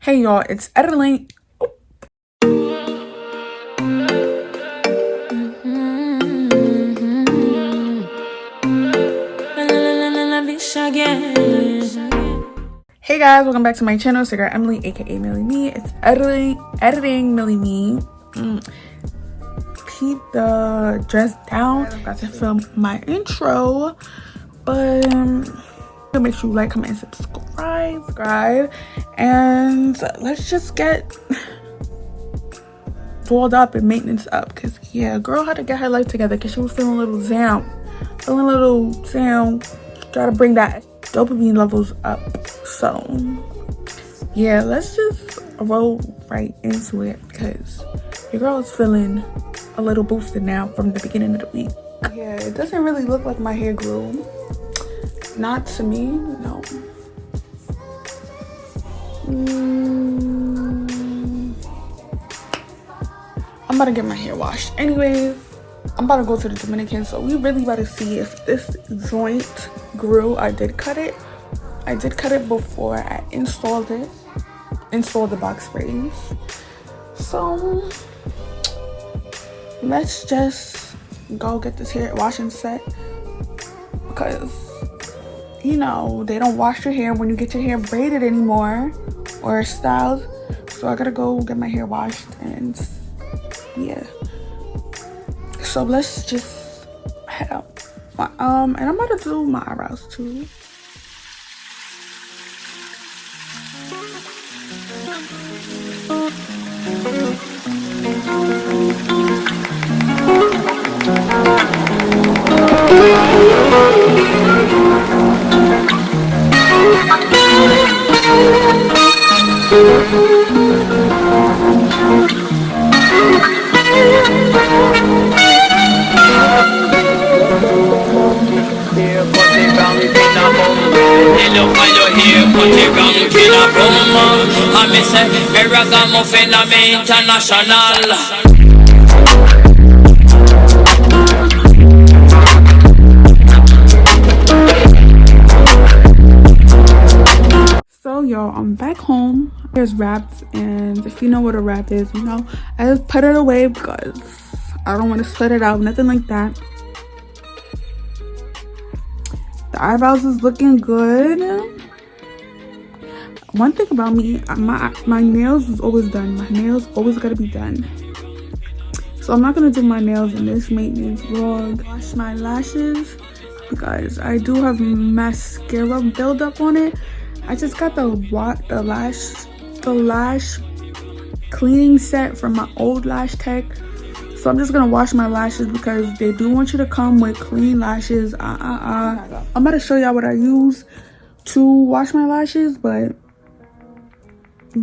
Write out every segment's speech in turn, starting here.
Hey y'all, it's editing. Hey guys, welcome back to my channel. It's your girl Emily, aka Millie Me. It's editing Millie Me. Keep the dress down. I got to film my intro, but make sure you like, comment, and subscribe, and let's just get dolled up and maintenance up, because yeah, girl had to get her life together because she was feeling a little down. Gotta bring that dopamine levels up. So yeah, let's just roll right into it because your girl is feeling a little boosted now from the beginning of the week. Yeah, it doesn't really look like my hair grew. Not to me, no. I'm about to get my hair washed. Anyways, I'm about to go to the Dominican, so we really about to see if this joint grew. I did cut it before I installed the box sprays. So let's just go get this hair washing set, because you know they don't wash your hair when you get your hair braided anymore or styled. So I gotta go get my hair washed, and yeah, so let's just head out. And I'm about to do my eyebrows too. International. So y'all, I'm back home. There's wraps, and if you know what a wrap is, you know, I just put it away because I don't want to sweat it out, nothing like that. The eyebrows is looking good. One thing about me, my nails is always done. My nails always gotta be done. So I'm not gonna do my nails in this maintenance vlog. Wash my lashes because I do have mascara buildup on it. I just got the lash cleaning set from my old lash tech. So I'm just gonna wash my lashes because they do want you to come with clean lashes. I'm about to show y'all what I use to wash my lashes, but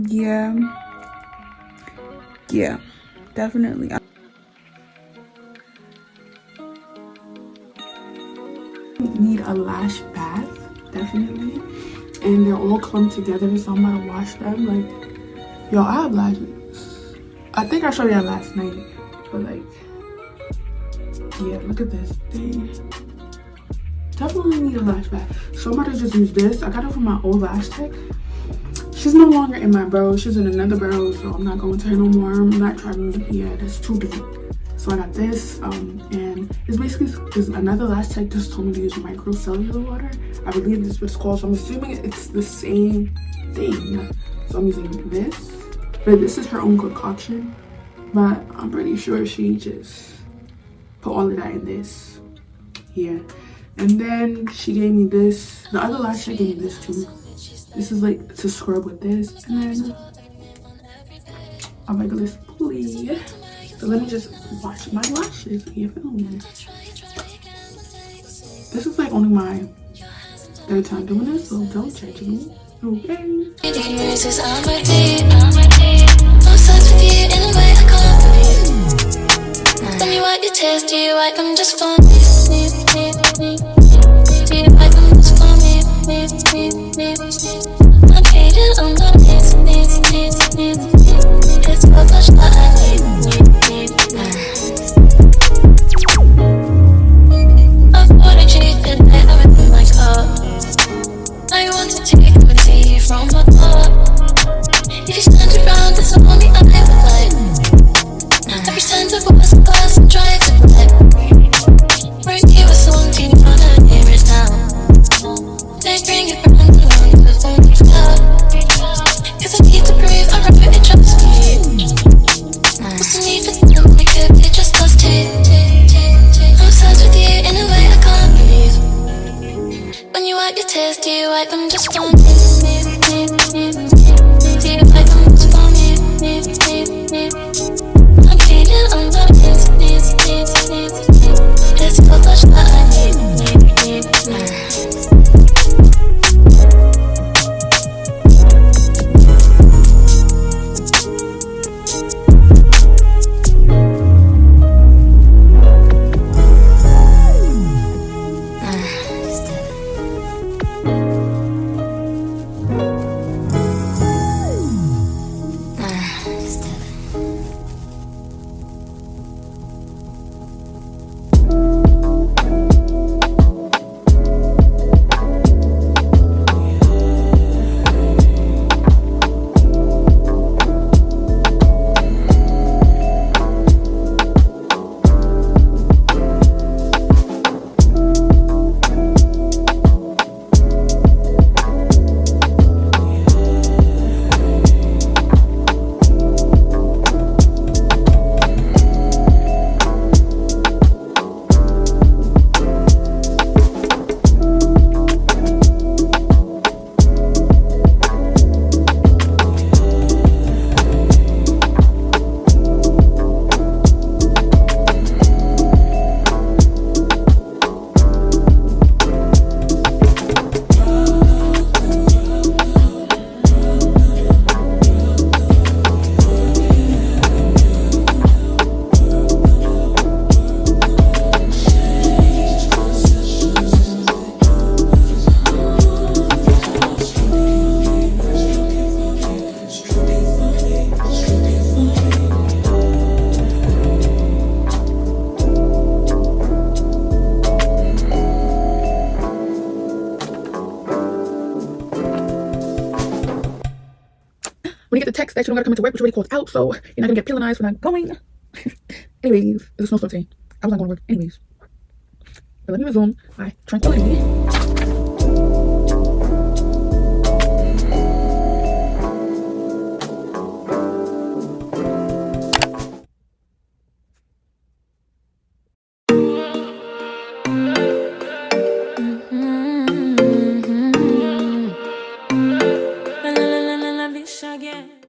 yeah, definitely. Need a lash bath, definitely, and they're all clumped together, so I'm gonna wash them. Like, yo, I have lashes. I think I showed y'all last night, but like, yeah, look at this thing. Definitely need a lash bath. So I'm about to just use this. I got it from my old lash tech. She's no longer in my borough. She's in another borough, so I'm not going to her no more. I'm not trying to, yeah, that's too big. So I got this, and it's basically, there's another lash tech just told me to use microcellular water. I believe this was called, so I'm assuming it's the same thing. So I'm using this, but this is her own concoction. But I'm pretty sure she just put all of that in this. Yeah. And then she gave me this. The other lash tech gave me this too. This is like to scrub with this, and then a regular spoolie. So let me just wash my lashes. You feel me? This is like only my third time doing this, so don't judge me. Okay. Tell me what you taste, do you like them just for me? I'm hating on the needs. It's so much that I need. I've got a cheap and everything like her. I want to take the tea from my heart. If when you get the text that you don't gotta come into work, but you're already called out, so you're not gonna get penalized for not going. Anyways, it's a snowstorm today. I was not going to work anyways. But let me resume my tranquility.